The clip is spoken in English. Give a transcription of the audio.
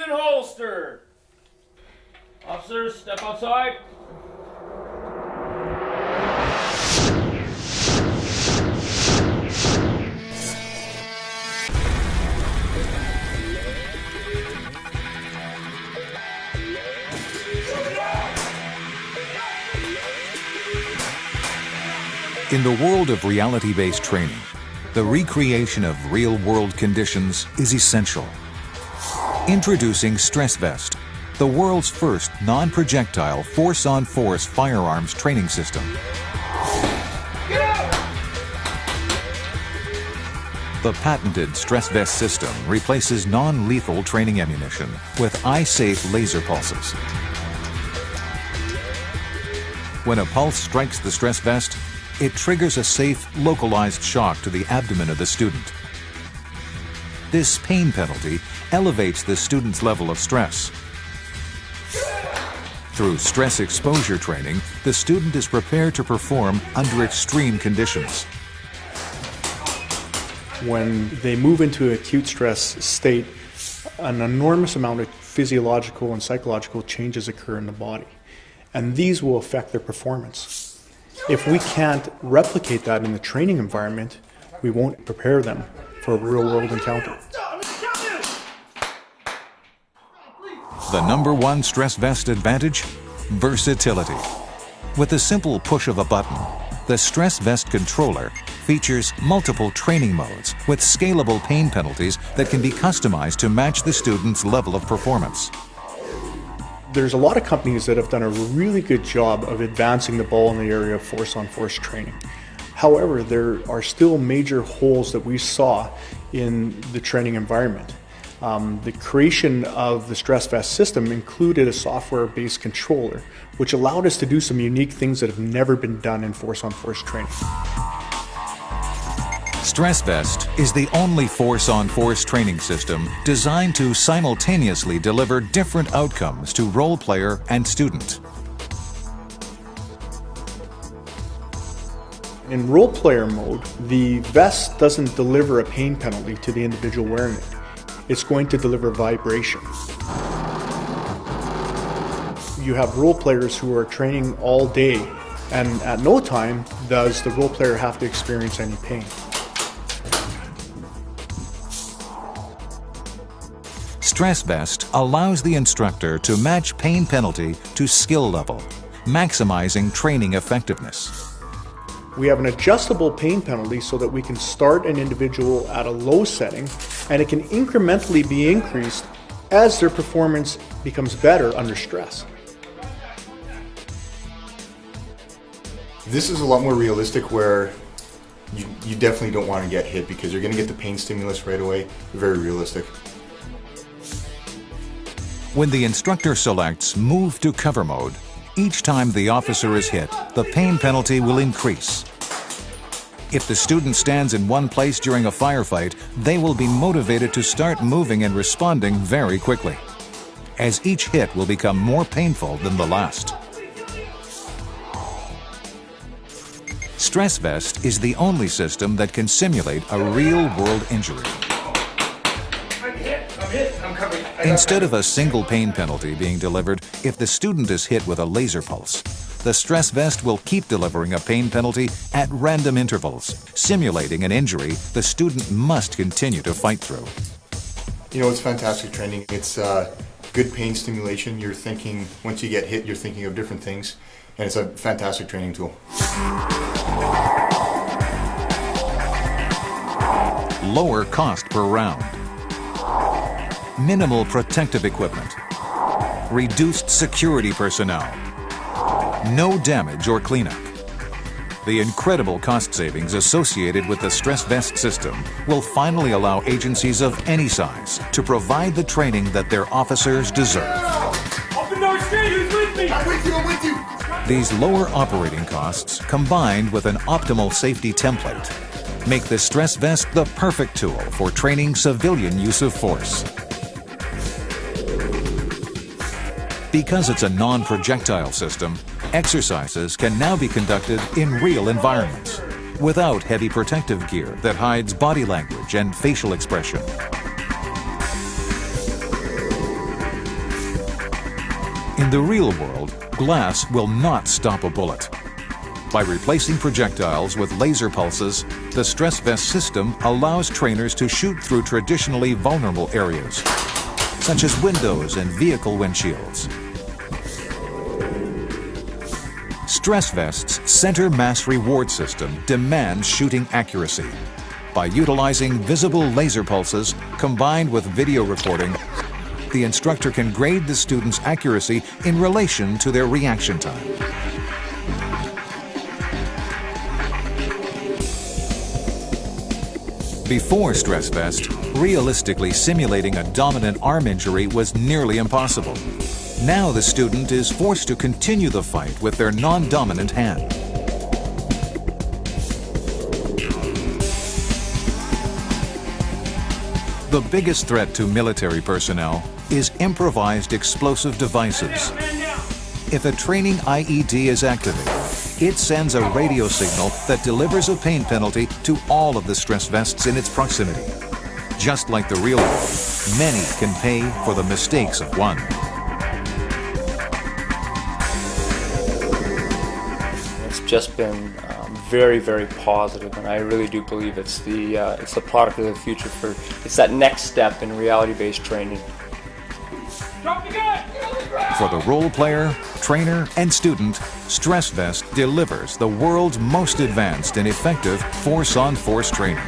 and holster. Officers, step outside. In the world of reality-based training, the recreation of real-world conditions is essential. Introducing Stressvest, the world's first non-projectile force-on-force firearms training system. The patented Stressvest system replaces non-lethal training ammunition with eye-safe laser pulses. When a pulse strikes the Stressvest, it triggers a safe, localized shock to the abdomen of the student. This pain penalty elevates the student's level of stress. Through stress exposure training, the student is prepared to perform under extreme conditions. When they move into acute stress state, an enormous amount of physiological and psychological changes occur in the body, and these will affect their performance. If we can't replicate that in the training environment, we won't prepare them for a real-world encounter. The number one Stressvest advantage? Versatility. With the simple push of a button, the Stressvest controller features multiple training modes with scalable pain penalties that can be customized to match the student's level of performance. There's a lot of companies that have done a really good job of advancing the ball in the area of force-on-force training. However, there are still major holes that we saw in the training environment. The creation of the Stressvest system included a software-based controller, which allowed us to do some unique things that have never been done in force-on-force training. Stressvest is the only force-on-force training system designed to simultaneously deliver different outcomes to role player and student. In role player mode, the vest doesn't deliver a pain penalty to the individual wearing it. It's going to deliver vibration. You have role players who are training all day, and at no time does the role player have to experience any pain. Stressvest allows the instructor to match pain penalty to skill level, maximizing training effectiveness. We have an adjustable pain penalty so that we can start an individual at a low setting, and it can incrementally be increased as their performance becomes better under stress. This is a lot more realistic, where you definitely don't want to get hit because you're going to get the pain stimulus right away. Very realistic. When the instructor selects Move to Cover mode, each time the officer is hit, the pain penalty will increase. If the student stands in one place during a firefight, they will be motivated to start moving and responding very quickly, as each hit will become more painful than the last. Stressvest is the only system that can simulate a real-world injury. Instead of a single pain penalty being delivered, if the student is hit with a laser pulse, the Stressvest will keep delivering a pain penalty at random intervals, simulating an injury the student must continue to fight through. You know, it's fantastic training. It's good pain stimulation. You're thinking, once you get hit, you're thinking of different things, and it's a fantastic training tool. Lower cost per round. Minimal protective equipment. Reduced security personnel. No damage or cleanup. The incredible cost savings associated with the Stressvest system will finally allow agencies of any size to provide the training that their officers deserve. Open door straight, who's with me? I'm with you. These lower operating costs, combined with an optimal safety template, make the Stressvest the perfect tool for training civilian use of force. Because it's a non-projectile system, exercises can now be conducted in real environments, without heavy protective gear that hides body language and facial expression. In the real world, glass will not stop a bullet. By replacing projectiles with laser pulses, the Stressvest system allows trainers to shoot through traditionally vulnerable areas, such as windows and vehicle windshields. Stressvest's center mass reward system demands shooting accuracy. By utilizing visible laser pulses combined with video recording, the instructor can grade the student's accuracy in relation to their reaction time. Before Stressvest, realistically simulating a dominant arm injury was nearly impossible. Now the student is forced to continue the fight with their non-dominant hand. The biggest threat to military personnel is improvised explosive devices. If a training IED is activated, it sends a radio signal that delivers a pain penalty to all of the Stressvests in its proximity. Just like the real world, many can pay for the mistakes of one. It's just been very, very positive, and I really do believe it's the product of the future. It's that next step in reality-based training. Drop the gun! For the role player, trainer, and student, Stressvest delivers the world's most advanced and effective force-on-force training.